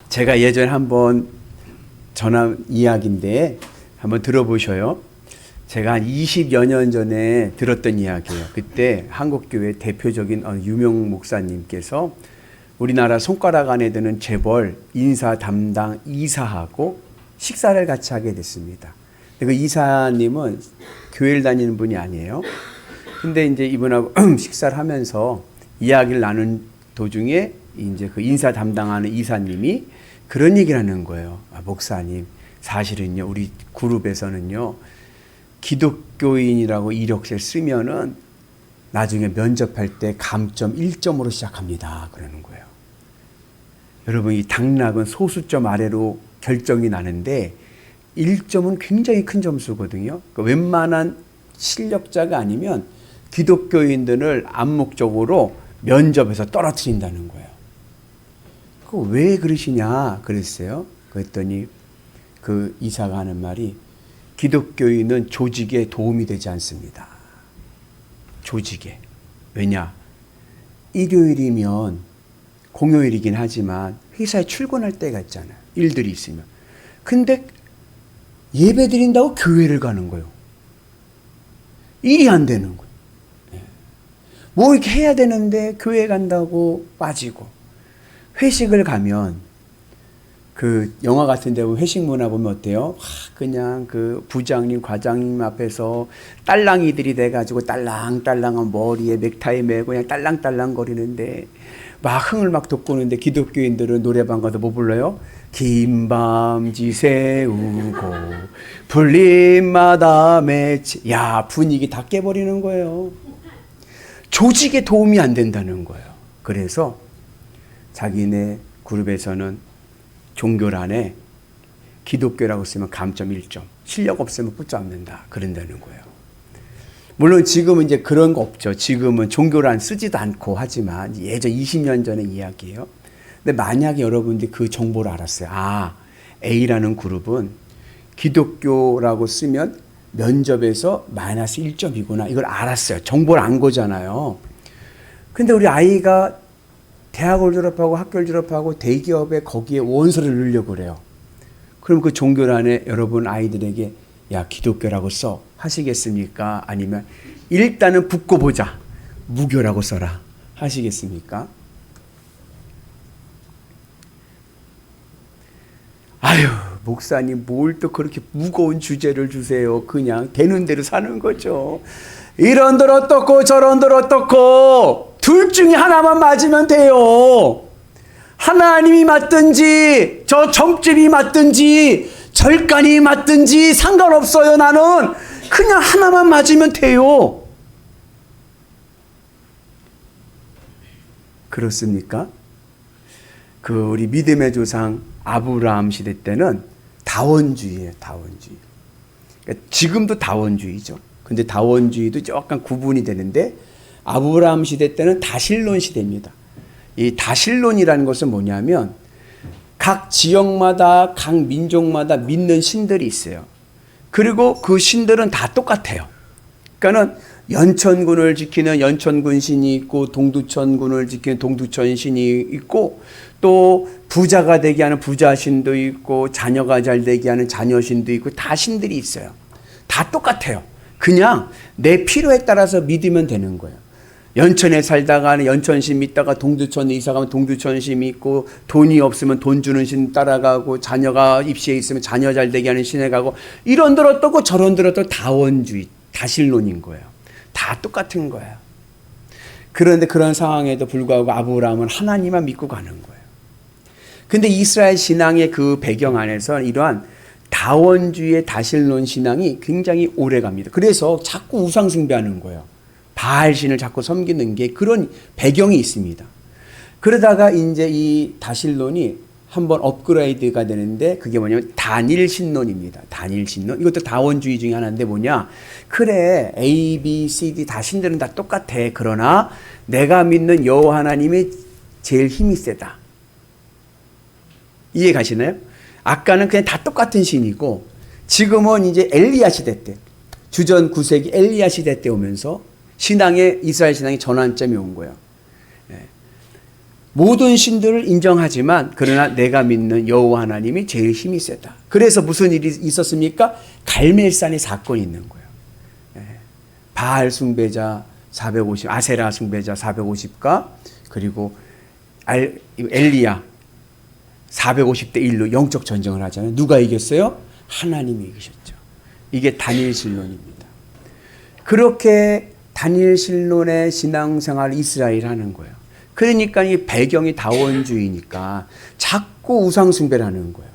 제가 예전에 한번 전한 이야기인데 한번 들어보셔요. 제가 한 20여 년 전에 들었던 이야기예요. 그때 한국교회 대표적인 유명 목사님께서 우리나라 손가락 안에 드는 재벌 인사 담당 이사하고 식사를 같이 하게 됐습니다. 그 이사님은 교회를 다니는 분이 아니에요. 근데 이제 이분하고 식사를 하면서 이야기를 나눈 도중에 이제 그 인사 담당하는 이사님이 그런 얘기를 하는 거예요. 목사님, 사실은요, 우리 그룹에서는요, 기독교인이라고 이력서를 쓰면은 나중에 면접할 때 감점 1점으로 시작합니다. 그러는 거예요. 여러분, 이 당락은 소수점 아래로 결정이 나는데 1점은 굉장히 큰 점수거든요. 그러니까 웬만한 실력자가 아니면 기독교인들을 암묵적으로 면접에서 떨어뜨린다는 거예요. 그 왜 그러시냐 그랬어요. 그랬더니 그 이사가 하는 말이 기독교인은 조직에 도움이 되지 않습니다. 조직에. 왜냐? 일요일이면 공휴일이긴 하지만 회사에 출근할 때가 있잖아요. 일들이 있으면. 근데 예배 드린다고 교회를 가는 거예요. 일이 안 되는 거예요. 뭐 이렇게 해야 되는데 교회 간다고 빠지고. 회식을 가면 그 영화 같은 데 보면 회식 문화 보면 어때요? 그냥 그 부장님, 과장님 앞에서 딸랑이들이 돼가지고 딸랑딸랑한 머리에 넥타이 매고 그냥 딸랑딸랑 거리는데 막 흥을 막 돋구는데 기독교인들은 노래방 가서 뭐 불러요? 긴 밤지 새우고 불림마다 맺히. 야, 분위기 다 깨버리는 거예요. 조직에 도움이 안 된다는 거예요. 그래서 자기네 그룹에서는 종교란에 기독교라고 쓰면 감점 1점, 실력 없으면 붙잡는다. 그런다는 거예요. 물론 지금은 이제 그런 거 없죠. 지금은 종교란 쓰지도 않고 하지만 예전 20년 전의 이야기예요. 근데 만약에 여러분들이 그 정보를 알았어요. 아, A라는 그룹은 기독교라고 쓰면 면접에서 마이너스 1점이구나. 이걸 알았어요. 정보를 안 거잖아요. 근데 우리 아이가 대학을 졸업하고 학교를 졸업하고 대기업에 거기에 원서를 넣으려고 그래요. 그럼 그 종교란에 여러분 아이들에게 야, 기독교라고 써 하시겠습니까? 아니면 일단은 붙고 보자. 무교라고 써라 하시겠습니까? 아유, 목사님 뭘 또 그렇게 무거운 주제를 주세요. 그냥 되는 대로 사는 거죠. 이런들 어떻고 저런들 어떻고 둘 중에 하나만 맞으면 돼요. 하나님이 맞든지 저 점집이 맞든지 절간이 맞든지 상관없어요. 나는 그냥 하나만 맞으면 돼요. 그렇습니까? 그 우리 믿음의 조상 아브라함 시대 때는 다원주의예요. 다원주의. 그러니까 지금도 다원주의죠. 근데 다원주의도 약간 구분이 되는데 아브라함 시대 때는 다실론 시대입니다. 이 다실론이라는 것은 뭐냐면 각 지역마다 각 민족마다 믿는 신들이 있어요. 그리고 그 신들은 다 똑같아요. 그러니까는 연천군을 지키는 연천군 신이 있고 동두천군을 지키는 동두천 신이 있고 또 부자가 되게 하는 부자신도 있고 자녀가 잘 되게 하는 자녀신도 있고 다 신들이 있어요. 다 똑같아요. 그냥 내 필요에 따라서 믿으면 되는 거예요. 연천에 살다가 연천신 믿다가 동두천에 이사가면 동두천신 믿고 돈이 없으면 돈 주는 신 따라가고 자녀가 입시에 있으면 자녀 잘 되게 하는 신에 가고 이런들 어떻고 저런들 어떻고 다원주의, 다실론인 거예요. 다 똑같은 거예요. 그런데 그런 상황에도 불구하고 아브라함은 하나님만 믿고 가는 거예요. 근데 이스라엘 신앙의 그 배경 안에서 이러한 다원주의의 다실론 신앙이 굉장히 오래 갑니다. 그래서 자꾸 우상 숭배하는 거예요. 바알신을 자꾸 섬기는 게 그런 배경이 있습니다. 그러다가 이제 이 다실론이 한번 업그레이드가 되는데 그게 뭐냐면 단일신론입니다. 단일신론. 이것도 다원주의 중에 하나인데 뭐냐. 그래, A, B, C, D 다 신들은 다 똑같아. 그러나 내가 믿는 여호와 하나님이 제일 힘이 세다. 이해 가시나요? 아까는 그냥 다 똑같은 신이고 지금은 이제 엘리야 시대 때 주전 9세기 엘리야 시대 때 오면서 이스라엘 신앙의 전환점이 온 거예요. 모든 신들을 인정하지만 그러나 내가 믿는 여호와 하나님이 제일 힘이 세다. 그래서 무슨 일이 있었습니까? 갈멜산의 사건이 있는 거예요. 바알 숭배자 450, 아세라 숭배자 450가 그리고 엘리야 450대 1로 영적 전쟁을 하잖아요. 누가 이겼어요? 하나님이 이기셨죠. 이게 다니엘 신론입니다. 그렇게 다니엘 신론의 신앙생활을 이스라엘이 하는 거예요. 그러니까 이 배경이 다원주의니까 자꾸 우상숭배를 하는 거예요.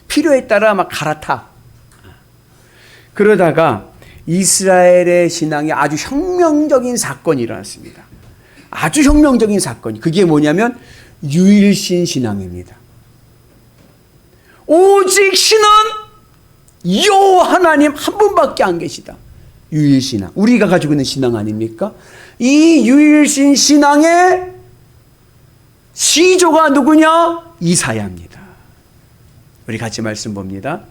필요에 따라 막 갈아타. 그러다가 이스라엘의 신앙에 아주 혁명적인 사건이 일어났습니다. 아주 혁명적인 사건이. 그게 뭐냐면 유일신 신앙입니다. 오직 신은 여호와 하나님 한 분밖에 안 계시다. 유일신앙. 우리가 가지고 있는 신앙 아닙니까? 이 유일신 신앙의 시조가 누구냐? 이사야입니다. 우리 같이 말씀 봅니다.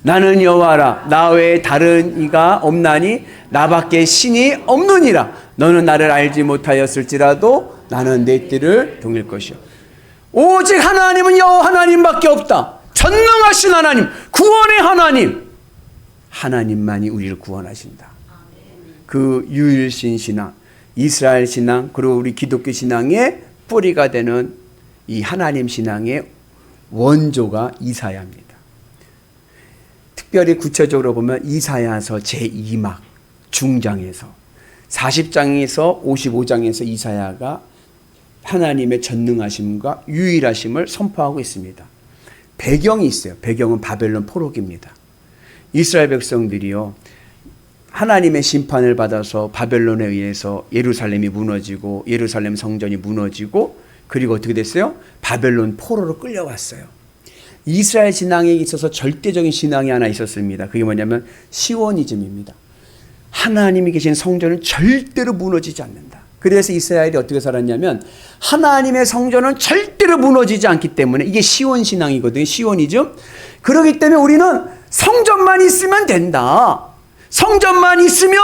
나는 여호와라. 나 외에 다른 이가 없나니 나밖에 신이 없느니라. 너는 나를 알지 못하였을지라도 나는 내 뜰을 동일 것이요. 오직 하나님은 여호와 하나님밖에 없다. 전능하신 하나님, 구원의 하나님. 하나님만이 우리를 구원하신다. 그 유일신 신앙, 이스라엘 신앙, 그리고 우리 기독교 신앙의 뿌리가 되는 이 하나님 신앙의 원조가 이사야입니다. 특별히 구체적으로 보면 이사야서 제2막 중장에서 40장에서 55장에서 이사야가 하나님의 전능하심과 유일하심을 선포하고 있습니다. 배경이 있어요. 배경은 바벨론 포로기입니다. 이스라엘 백성들이요, 하나님의 심판을 받아서 바벨론에 의해서 예루살렘이 무너지고 예루살렘 성전이 무너지고 그리고 어떻게 됐어요? 바벨론 포로로 끌려왔어요. 이스라엘 신앙에 있어서 절대적인 신앙이 하나 있었습니다. 그게 뭐냐면 시오니즘입니다. 하나님이 계신 성전은 절대로 무너지지 않는다. 그래서 이스라엘이 어떻게 살았냐면 하나님의 성전은 절대로 무너지지 않기 때문에 이게 시온 신앙이거든요. 시오니즘. 그렇기 때문에 우리는 성전만 있으면 된다. 성전만 있으면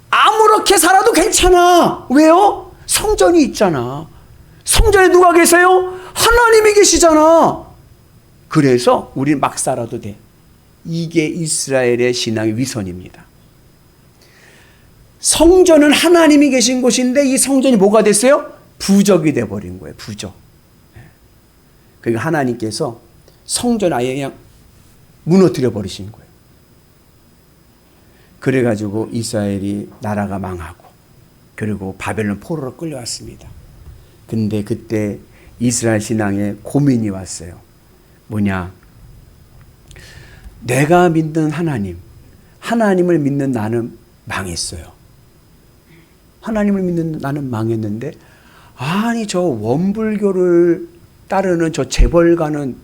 아무렇게 살아도 괜찮아. 왜요? 성전이 있잖아. 성전에 누가 계세요? 하나님이 계시잖아. 그래서 우리는 막 살아도 돼. 이게 이스라엘의 신앙의 위선입니다. 성전은 하나님이 계신 곳인데 이 성전이 뭐가 됐어요? 부적이 돼버린 거예요. 부적. 그러니까 하나님께서 성전 아예 그냥 무너뜨려 버리신 거예요. 그래가지고 이스라엘이 나라가 망하고 그리고 바벨론 포로로 끌려왔습니다. 근데 그때 이스라엘 신앙에 고민이 왔어요. 뭐냐? 내가 믿는 하나님, 하나님을 믿는 나는 망했어요. 하나님을 믿는 나는 망했는데 아니 저 원불교를 따르는 저 재벌가는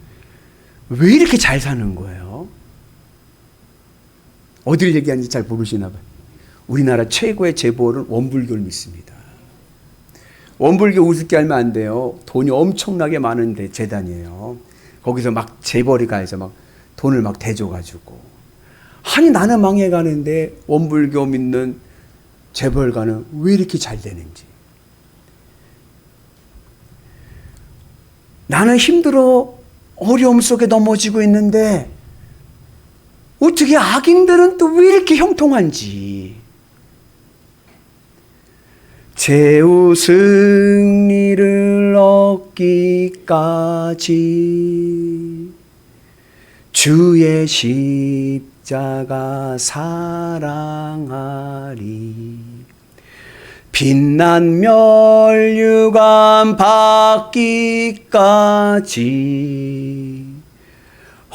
왜 이렇게 잘 사는 거예요? 어디를 얘기하는지 잘 모르시나 봐요. 우리나라 최고의 재벌은 원불교를 믿습니다. 원불교 우습게 알면 안 돼요. 돈이 엄청나게 많은데 재단이에요. 거기서 막 재벌이 가해서 막 돈을 막 대줘가지고 아니 나는 망해가는데 원불교 믿는 재벌가는 왜 이렇게 잘 되는지. 나는 힘들어 어려움 속에 넘어지고 있는데 어떻게 악인들은 또 왜 이렇게 형통한지. 최후 승리를 얻기까지 주의 십자가 사랑하리. 빛난 멸류관 받기까지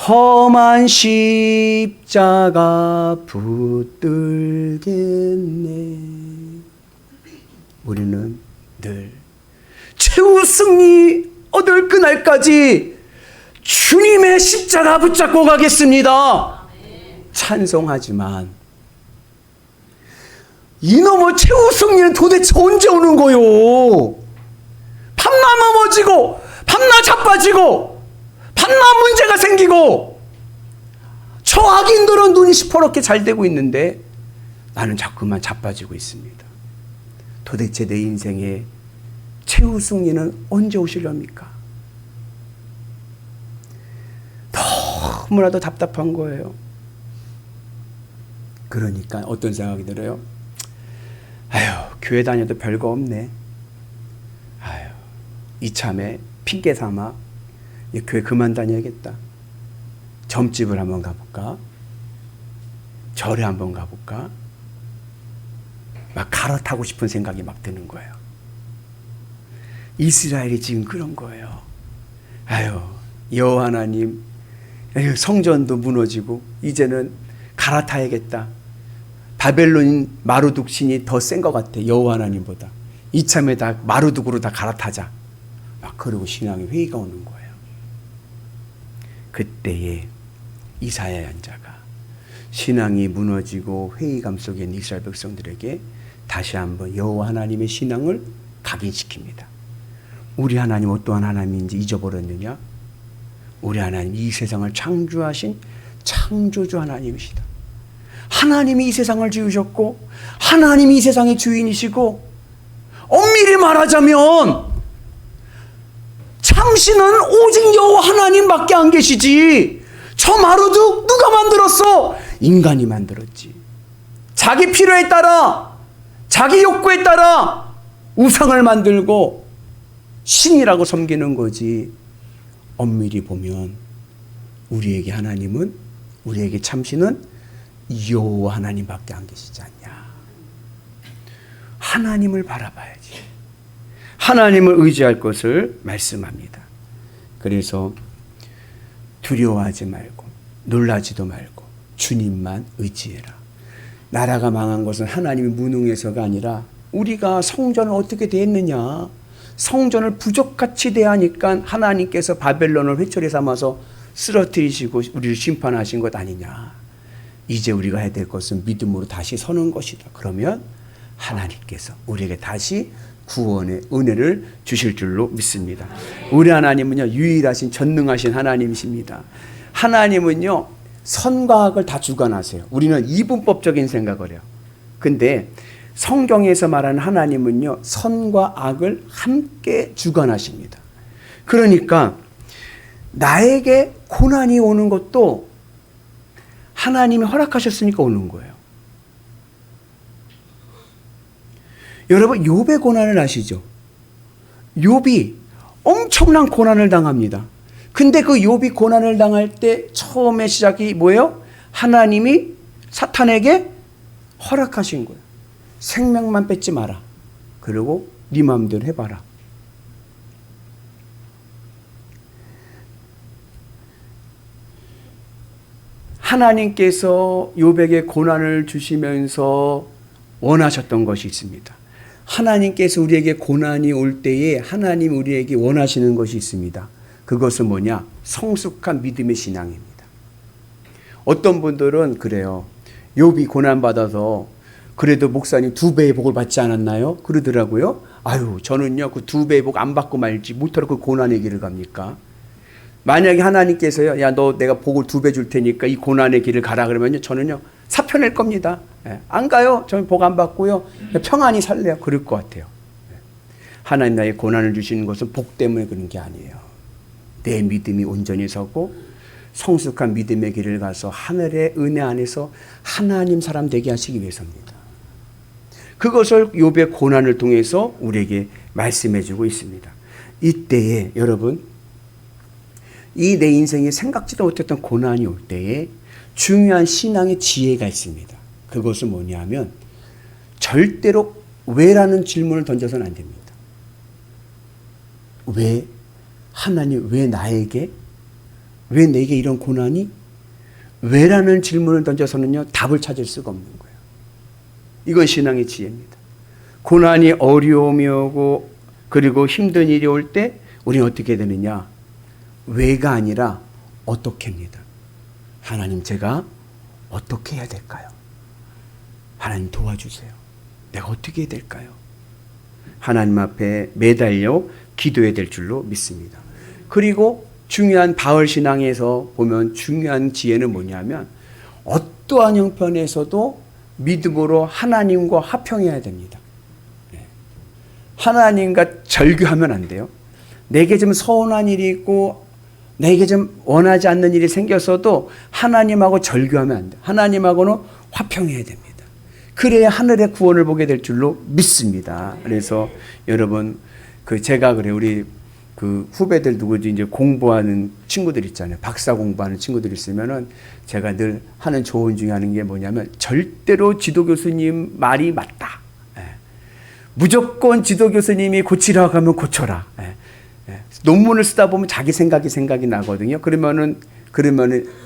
험한 십자가 붙들겠네. 우리는 늘 최후 승리 얻을 그날까지 주님의 십자가 붙잡고 가겠습니다. 찬송하지만 이놈의 최후 승리는 도대체 언제 오는 거요? 밤낮 넘어지고 밤낮 자빠지고 밤낮 문제가 생기고 저 악인들은 눈이 시퍼렇게 잘 되고 있는데 나는 자꾸만 자빠지고 있습니다. 도대체 내 인생의 최우승리는 언제 오시렵니까? 너무나도 답답한 거예요. 그러니까 어떤 생각이 들어요? 아유, 교회 다녀도 별거 없네. 아유, 이참에 핑계 삼아 교회 그만 다녀야겠다. 점집을 한번 가볼까? 절에 한번 가볼까? 막 갈아타고 싶은 생각이 막 드는 거예요. 이스라엘이 지금 그런 거예요. 아유, 여호와 하나님, 성전도 무너지고 이제는 갈아타야겠다. 바벨론 마루둑 신이 더 센 것 같아. 여호와 하나님보다. 이참에 다 마루둑으로 다 갈아타자. 막 그러고 신앙의 회의가 오는 거예요. 그때에 이사야 연자가 신앙이 무너지고 회의감 속에 있는 이스라엘 백성들에게 다시 한번 여호와 하나님의 신앙을 각인시킵니다. 우리 하나님 어떠한 하나님인지 잊어버렸느냐? 우리 하나님 이 세상을 창조하신 창조주 하나님이시다. 하나님이 이 세상을 지으셨고 하나님이 이 세상의 주인이시고 엄밀히 말하자면 참신은 오직 여호와 하나님밖에 안 계시지. 저 마루도 누가 만들었어? 인간이 만들었지. 자기 필요에 따라 자기 욕구에 따라 우상을 만들고 신이라고 섬기는 거지. 엄밀히 보면 우리에게 하나님은, 우리에게 참신은 여호와 하나님밖에 안 계시지 않냐. 하나님을 바라봐야지. 하나님을 의지할 것을 말씀합니다. 그래서 두려워하지 말고 놀라지도 말고 주님만 의지해라. 나라가 망한 것은 하나님이 무능해서가 아니라 우리가 성전을 어떻게 대했느냐. 성전을 부족같이 대하니까 하나님께서 바벨론을 회초리 삼아서 쓰러뜨리시고 우리를 심판하신 것 아니냐. 이제 우리가 해야 될 것은 믿음으로 다시 서는 것이다. 그러면 하나님께서 우리에게 다시 구원의 은혜를 주실 줄로 믿습니다. 우리 하나님은요, 유일하신 전능하신 하나님이십니다. 하나님은요, 선과 악을 다 주관하세요. 우리는 이분법적인 생각을 해요. 근데 성경에서 말하는 하나님은요, 선과 악을 함께 주관하십니다. 그러니까 나에게 고난이 오는 것도 하나님이 허락하셨으니까 오는 거예요. 여러분, 욥의 고난을 아시죠? 욥이 엄청난 고난을 당합니다. 근데 그 욥이 고난을 당할 때 처음에 시작이 뭐예요? 하나님이 사탄에게 허락하신 거예요. 생명만 뺏지 마라. 그리고 네 마음대로 해봐라. 하나님께서 욥에게 고난을 주시면서 원하셨던 것이 있습니다. 하나님께서 우리에게 고난이 올 때에 하나님 우리에게 원하시는 것이 있습니다. 그것은 뭐냐? 성숙한 믿음의 신앙입니다. 어떤 분들은 그래요. 욥이 고난받아서 그래도 목사님 2배의 복을 받지 않았나요? 그러더라고요. 아유, 저는요 그 2배의 복 안 받고 말지 못하러 그 고난의 길을 갑니까? 만약에 하나님께서요, 야, 너 내가 복을 2배 줄 테니까 이 고난의 길을 가라 그러면요, 저는요 사표 낼 겁니다. 안 가요. 저는 복 안 받고요, 평안히 살래요. 그럴 것 같아요. 하나님 나에게 고난을 주시는 것은 복 때문에 그런 게 아니에요. 내 믿음이 온전히 서고 성숙한 믿음의 길을 가서 하늘의 은혜 안에서 하나님 사람 되게 하시기 위해서입니다. 그것을 욥의 고난을 통해서 우리에게 말씀해 주고 있습니다. 이때에 여러분, 이 내 인생에 생각지도 못했던 고난이 올 때에 중요한 신앙의 지혜가 있습니다. 그것은 뭐냐면 절대로 왜라는 질문을 던져서는 안 됩니다. 왜? 하나님 왜 나에게? 왜 내게 이런 고난이? 왜라는 질문을 던져서는요 답을 찾을 수가 없는 거예요. 이건 신앙의 지혜입니다. 고난이 어려움이 오고 그리고 힘든 일이 올 때 우리는 어떻게 되느냐? 왜가 아니라 어떻게입니다. 하나님, 제가 어떻게 해야 될까요? 하나님 도와주세요. 내가 어떻게 해야 될까요? 하나님 앞에 매달려 기도해야 될 줄로 믿습니다. 그리고 중요한 바울 신앙에서 보면 중요한 지혜는 뭐냐면 어떠한 형편에서도 믿음으로 하나님과 화평해야 됩니다. 하나님과 절교하면 안 돼요. 내게 좀 서운한 일이 있고 내게 좀 원하지 않는 일이 생겼어도 하나님하고 절교하면 안 돼요. 하나님하고는 화평해야 됩니다. 그래야 하늘의 구원을 보게 될 줄로 믿습니다. 그래서 여러분, 제가 그래요. 우리 후배들 누구지 이제 공부하는 친구들 있잖아요. 박사 공부하는 친구들 있으면은 제가 늘 하는 조언 중에 하는 게 뭐냐면 절대로 지도교수님 말이 맞다. 무조건 지도교수님이 고치라고 하면 고쳐라. 논문을 쓰다 보면 자기 생각이 나거든요. 그러면은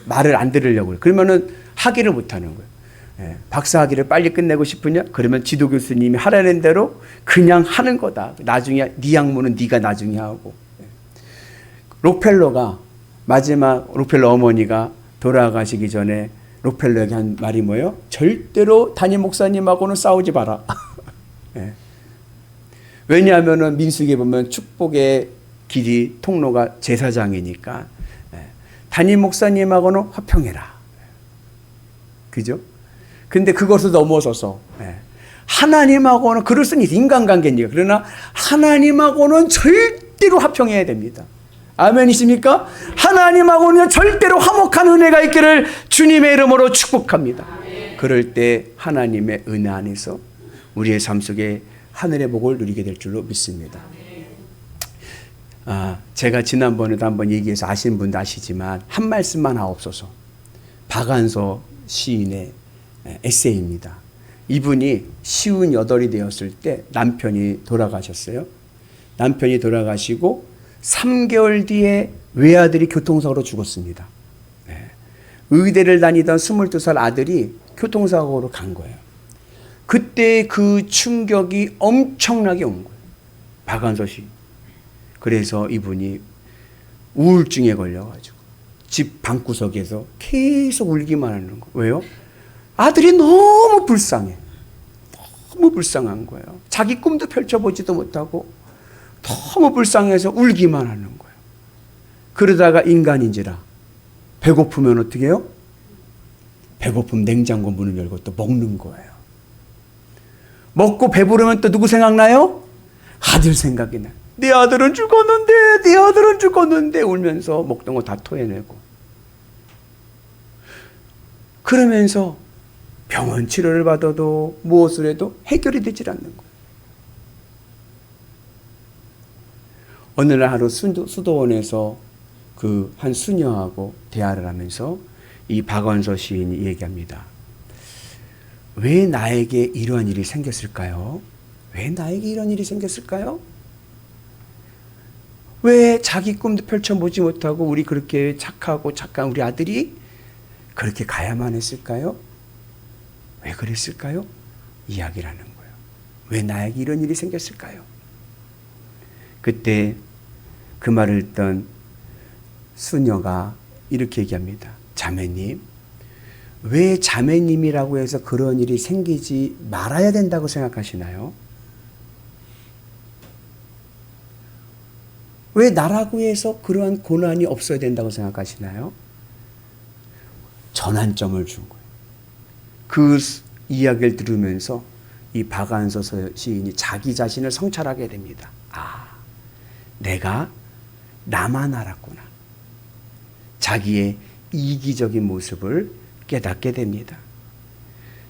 말을 안 들으려고 해요. 그러면은 학위를 못 하는 거예요. 박사 학위를 빨리 끝내고 싶으냐? 그러면 지도교수님이 하라는 대로 그냥 하는 거다. 나중에 네 학문은 네가 나중에 하고. 록펠러가 마지막 록펠러 어머니가 돌아가시기 전에 록펠러에게 한 말이 뭐예요? 절대로 담임 목사님하고는 싸우지 마라. 왜냐하면은 민수기에 보면 축복의 길이 통로가 제사장이니까 담임 목사님하고는 화평해라. 그죠? 근데 그것을 넘어서서 하나님하고는 그럴 수는 인간관계니까 그러나 하나님하고는 절대로 화평해야 됩니다. 아멘이십니까? 하나님하고는 절대로 화목한 은혜가 있기를 주님의 이름으로 축복합니다. 그럴 때 하나님의 은혜 안에서 우리의 삶 속에 하늘의 복을 누리게 될 줄로 믿습니다. 제가 지난번에도 한번 얘기해서 아시는 분도 아시지만 한 말씀만 하옵소서. 박안서 시인의 에세이입니다. 이분이 58이 되었을 때 남편이 돌아가셨어요. 남편이 돌아가시고 3개월 뒤에 외아들이 교통사고로 죽었습니다. 의대를 다니던 22살 아들이 교통사고로 간 거예요. 그때 그 충격이 엄청나게 온 거예요. 박안서 시. 그래서 이분이 우울증에 걸려가지고 집 방구석에서 계속 울기만 하는 거예요. 왜요? 아들이 너무 불쌍해. 너무 불쌍한 거예요. 자기 꿈도 펼쳐보지도 못하고 너무 불쌍해서 울기만 하는 거예요. 그러다가 인간인지라 배고프면 어떻게 해요? 배고프면 냉장고 문을 열고 또 먹는 거예요. 먹고 배부르면 또 누구 생각나요? 아들 생각이 나요. 내 아들은 죽었는데 울면서 먹던 거 다 토해내고 그러면서 병원 치료를 받아도 무엇을 해도 해결이 되질 않는 거예요. 어느 날 하루 수도원에서 그 한 수녀하고 대화를 하면서 이 박완서 시인이 얘기합니다. 왜 나에게 이러한 일이 생겼을까요? 왜 나에게 이런 일이 생겼을까요? 왜 자기 꿈도 펼쳐보지 못하고 우리 그렇게 착하고 착한 우리 아들이 그렇게 가야만 했을까요? 왜 그랬을까요? 이야기를 하는 거예요. 왜 나에게 이런 일이 생겼을까요? 그때 그 말을 듣던 수녀가 이렇게 얘기합니다. 자매님, 왜 자매님이라고 해서 그런 일이 생기지 말아야 된다고 생각하시나요? 왜 나라고 해서 그러한 고난이 없어야 된다고 생각하시나요? 전환점을 준 거예요. 그 이야기를 들으면서 이 박안서 시인이 자기 자신을 성찰하게 됩니다. 내가 나만 알았구나. 자기의 이기적인 모습을 깨닫게 됩니다.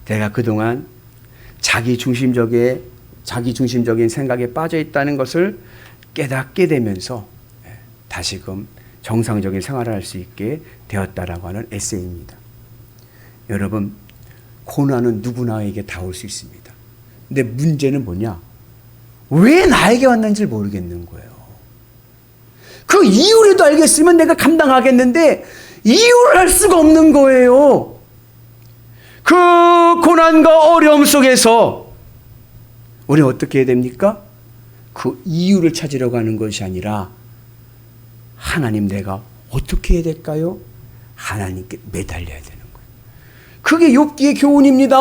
내가 그동안 자기 중심적인 생각에 빠져 있다는 것을 깨닫게 되면서 다시금 정상적인 생활을 할 수 있게 되었다라고 하는 에세이입니다. 여러분, 고난은 누구나에게 다 올 수 있습니다. 근데 문제는 뭐냐? 왜 나에게 왔는지 모르겠는 거예요. 그 이유라도 알겠으면 내가 감당하겠는데 이유를 알 수가 없는 거예요. 그 고난과 어려움 속에서 우리는 어떻게 해야 됩니까? 그 이유를 찾으려고 하는 것이 아니라 하나님 내가 어떻게 해야 될까요? 하나님께 매달려야 되는 거예요. 그게 욥기의 교훈입니다.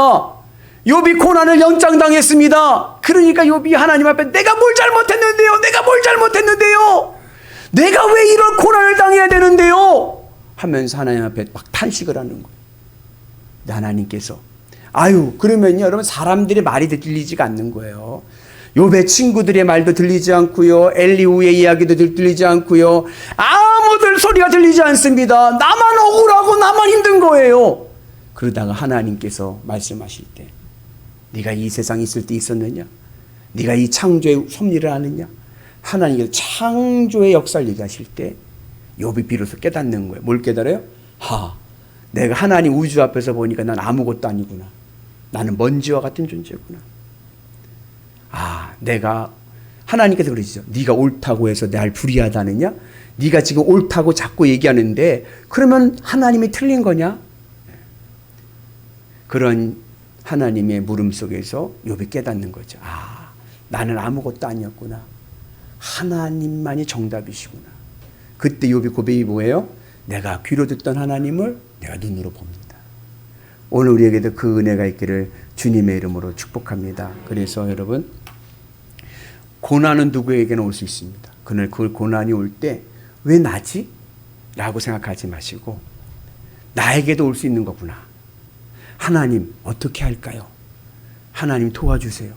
욥이 고난을 연장당했습니다. 그러니까 욥이 하나님 앞에 내가 뭘 잘못했는데요? 내가 왜 이런 고난을 당해야 되는데요? 하면서 하나님 앞에 막 탄식을 하는 거예요. 하나님께서 그러면요 여러분 사람들의 말이 들리지가 않는 거예요. 욥의 친구들의 말도 들리지 않고요. 엘리후의 이야기도 들리지 않고요. 아무들 소리가 들리지 않습니다. 나만 억울하고 나만 힘든 거예요. 그러다가 하나님께서 말씀하실 때 네가 이 세상에 있을 때 있었느냐? 네가 이 창조의 섭리를 아느냐? 하나님께서 창조의 역사를 얘기하실 때 욥이 비로소 깨닫는 거예요. 뭘 깨달아요? 내가 하나님 우주 앞에서 보니까 난 아무것도 아니구나. 나는 먼지와 같은 존재구나. 내가 하나님께서 그러시죠. 네가 옳다고 해서 날 불의하다느냐? 네가 지금 옳다고 자꾸 얘기하는데 그러면 하나님이 틀린 거냐? 그런 하나님의 물음 속에서 욥이 깨닫는 거죠. 나는 아무것도 아니었구나. 하나님만이 정답이시구나. 그때 욥의 고백이 뭐예요? 내가 귀로 듣던 하나님을 내가 눈으로 봅니다. 오늘 우리에게도 그 은혜가 있기를 주님의 이름으로 축복합니다. 그래서 여러분, 고난은 누구에게나 올 수 있습니다. 그날 그 고난이 올 때 왜 나지? 라고 생각하지 마시고 나에게도 올 수 있는 거구나. 하나님 어떻게 할까요? 하나님 도와주세요.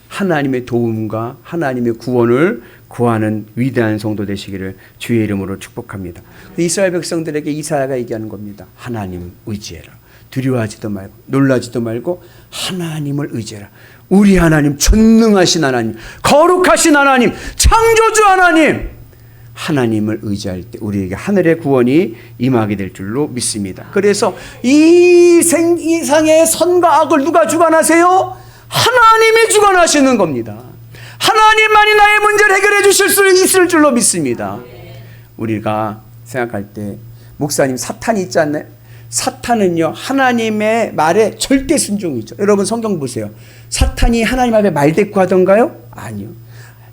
하나님의 도움과 하나님의 구원을 구하는 위대한 성도 되시기를 주의 이름으로 축복합니다. 이스라엘 백성들에게 이사야가 얘기하는 겁니다. 하나님 의지해라. 두려워하지도 말고 놀라지도 말고 하나님을 의지해라. 우리 하나님, 전능하신 하나님, 거룩하신 하나님, 창조주 하나님, 하나님을 의지할 때 우리에게 하늘의 구원이 임하게 될 줄로 믿습니다. 그래서 이 세상의 선과 악을 누가 주관하세요? 하나님이 주관하시는 겁니다. 하나님만이 나의 문제를 해결해 주실 수 있을 줄로 믿습니다. 우리가 생각할 때 목사님, 사탄이 있지 않나요? 사탄은요, 하나님의 말에 절대 순종이죠. 여러분 성경 보세요. 사탄이 하나님 앞에 말대꾸하던가요? 아니요.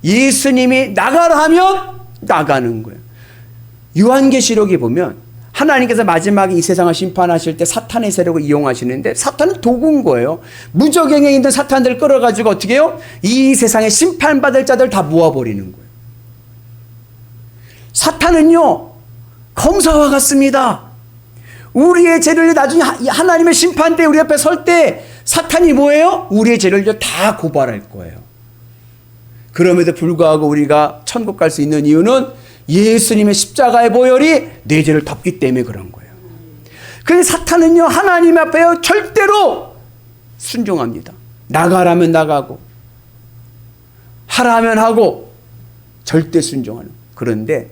예수님이 나가라 하면 나가는 거예요. 요한계시록에 보면 하나님께서 마지막에 이 세상을 심판하실 때 사탄의 세력을 이용하시는데 사탄은 도구인 거예요. 무적행에 있는 사탄들을 끌어가지고 어떻게 해요? 이 세상에 심판받을 자들 다 모아버리는 거예요. 사탄은요, 검사와 같습니다. 우리의 죄를 나중에 하나님의 심판 때 우리 앞에 설 때 사탄이 뭐예요? 우리의 죄를 다 고발할 거예요. 그럼에도 불구하고 우리가 천국 갈 수 있는 이유는 예수님의 십자가의 보혈이 내 죄를 덮기 때문에 그런 거예요. 그런데 사탄은요, 하나님 앞에 절대로 순종합니다. 나가라면 나가고 하라면 하고 절대 순종하는. 그런데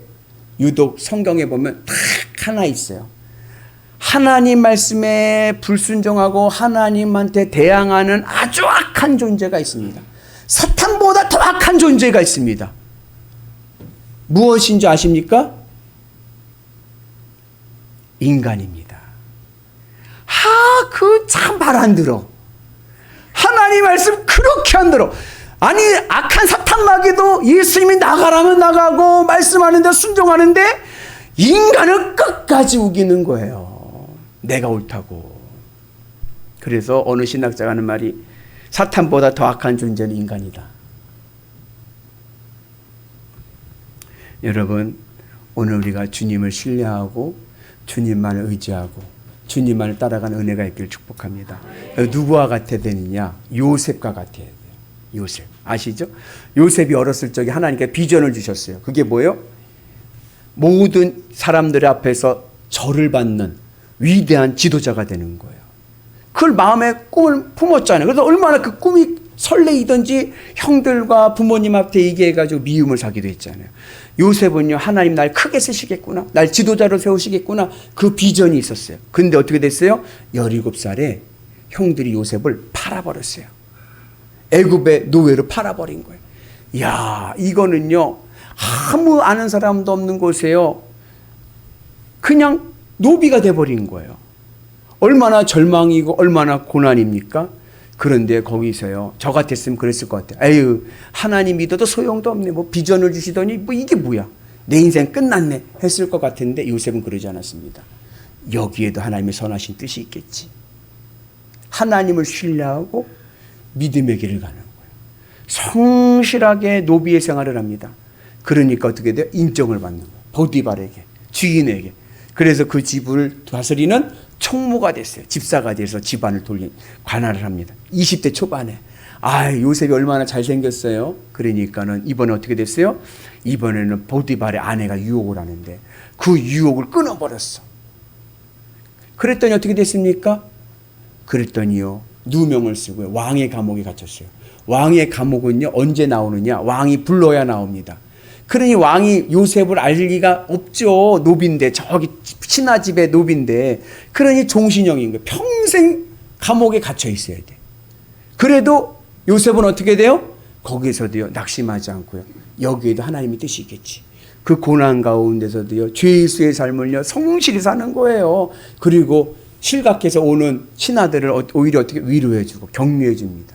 유독 성경에 보면 딱 하나 있어요. 하나님 말씀에 불순종하고 하나님한테 대항하는 아주 악한 존재가 있습니다. 사탄보다 더 악한 존재가 있습니다. 무엇인지 아십니까? 인간입니다. 그 참 말 안 들어. 하나님 말씀 그렇게 안 들어. 아니, 악한 사탄 마귀도 예수님이 나가라면 나가고 말씀하는데 순종하는데 인간을 끝까지 우기는 거예요. 내가 옳다고. 그래서 어느 신학자가 하는 말이 사탄보다 더 악한 존재는 인간이다. 여러분, 오늘 우리가 주님을 신뢰하고 주님만을 의지하고 주님만을 따라가는 은혜가 있기를 축복합니다. 누구와 같아야 되느냐? 요셉과 같아야 돼요. 요셉. 아시죠? 요셉이 어렸을 적에 하나님께 비전을 주셨어요. 그게 뭐예요? 모든 사람들 앞에서 절을 받는 위대한 지도자가 되는 거예요. 그걸 마음에 꿈을 품었잖아요. 그래서 얼마나 그 꿈이 설레이던지 형들과 부모님 앞에 얘기해가지고 미움을 사기도 했잖아요. 요셉은요, 하나님 날 크게 쓰시겠구나, 날 지도자로 세우시겠구나, 그 비전이 있었어요. 근데 어떻게 됐어요? 17살에 형들이 요셉을 팔아버렸어요. 애굽의 노예로 팔아버린 거예요. 이야, 이거는요, 아무 아는 사람도 없는 곳에요, 그냥 노비가 돼버린 거예요. 얼마나 절망이고 얼마나 고난입니까? 그런데 거기서요, 저 같았으면 그랬을 것 같아요. 에휴, 하나님 믿어도 소용도 없네. 뭐 비전을 주시더니 뭐 이게 뭐야, 내 인생 끝났네 했을 것 같은데 요셉은 그러지 않았습니다. 여기에도 하나님의 선하신 뜻이 있겠지. 하나님을 신뢰하고 믿음의 길을 가는 거예요. 성실하게 노비의 생활을 합니다. 그러니까 어떻게 돼요? 인정을 받는 거예요. 보디발에게, 주인에게. 그래서 그 집을 다스리는 총무가 됐어요. 집사가 돼서 집안을 관할을 합니다. 20대 초반에. 아, 요셉이 얼마나 잘생겼어요. 그러니까는 이번에 어떻게 됐어요? 이번에는 보디발의 아내가 유혹을 하는데 그 유혹을 끊어버렸어. 그랬더니 어떻게 됐습니까? 그랬더니요, 누명을 쓰고요, 왕의 감옥에 갇혔어요. 왕의 감옥은요, 언제 나오느냐? 왕이 불러야 나옵니다. 그러니 왕이 요셉을 알 리가 없죠. 노비인데, 저기 신하집의 노비인데. 그러니 종신형인 거예요. 평생 감옥에 갇혀 있어야 돼. 그래도 요셉은 어떻게 돼요? 거기서도요, 낙심하지 않고요, 여기에도 하나님의 뜻이 있겠지. 그 고난 가운데서도요, 죄수의 삶을요, 성실히 사는 거예요. 그리고 실각해서 오는 신하들을 오히려 어떻게 위로해주고 격려해줍니다.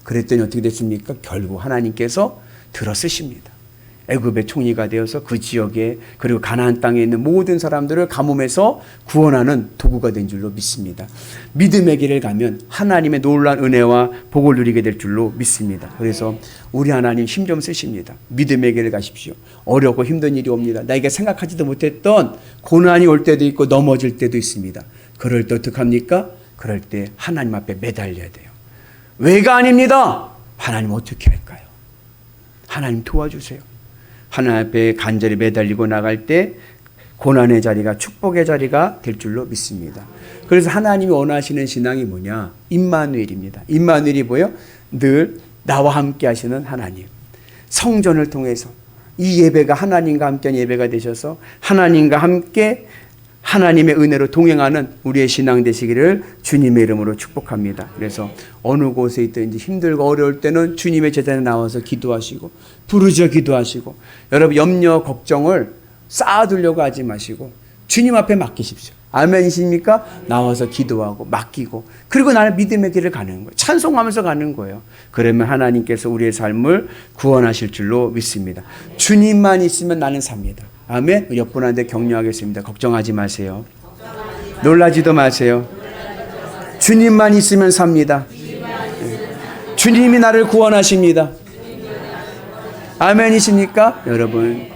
그랬더니 어떻게 됐습니까? 결국 하나님께서 들어쓰십니다. 애굽의 총리가 되어서 그 지역에, 그리고 가나안 땅에 있는 모든 사람들을 가뭄에서 구원하는 도구가 된 줄로 믿습니다. 믿음의 길을 가면 하나님의 놀라운 은혜와 복을 누리게 될 줄로 믿습니다. 그래서 우리 하나님 힘 좀 쓰십니다. 믿음의 길을 가십시오. 어렵고 힘든 일이 옵니다. 나에게 생각하지도 못했던 고난이 올 때도 있고 넘어질 때도 있습니다. 그럴 때 어떻게 합니까? 그럴 때 하나님 앞에 매달려야 돼요. 왜가 아닙니다. 하나님 어떻게 할까요? 하나님 도와주세요. 하나님 앞에 간절히 매달리고 나갈 때 고난의 자리가 축복의 자리가 될 줄로 믿습니다. 그래서 하나님이 원하시는 신앙이 뭐냐? 임마누엘입니다. 임마누엘이 뭐예요? 늘 나와 함께 하시는 하나님. 성전을 통해서 이 예배가 하나님과 함께 예배가 되셔서 하나님과 함께 하나님의 은혜로 동행하는 우리의 신앙 되시기를 주님의 이름으로 축복합니다. 그래서 어느 곳에 있든지 힘들고 어려울 때는 주님의 제단에 나와서 기도하시고 부르짖어 기도하시고, 여러분 염려 걱정을 쌓아두려고 하지 마시고 주님 앞에 맡기십시오. 아멘이십니까? 나와서 기도하고 맡기고, 그리고 나는 믿음의 길을 가는 거예요. 찬송하면서 가는 거예요. 그러면 하나님께서 우리의 삶을 구원하실 줄로 믿습니다. 주님만 있으면 나는 삽니다. 아멘. 옆분한테 격려하겠습니다. 걱정하지 마세요. 놀라지도 마세요. 주님만 있으면 삽니다. 주님이 나를 구원하십니다. 아멘이십니까? 여러분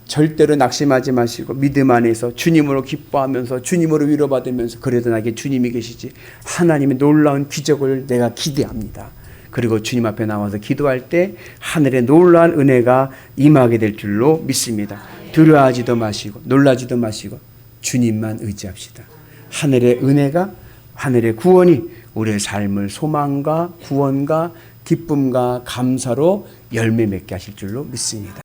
절대로 낙심하지 마시고 믿음 안에서 주님으로 기뻐하면서 주님으로 위로받으면서, 그래도 나에게 주님이 계시지, 하나님의 놀라운 기적을 내가 기대합니다. 그리고 주님 앞에 나와서 기도할 때 하늘의 놀라운 은혜가 임하게 될 줄로 믿습니다. 두려워하지도 마시고 놀라지도 마시고 주님만 의지합시다. 하늘의 은혜가, 하늘의 구원이 우리의 삶을 소망과 구원과 기쁨과 감사로 열매 맺게 하실 줄로 믿습니다.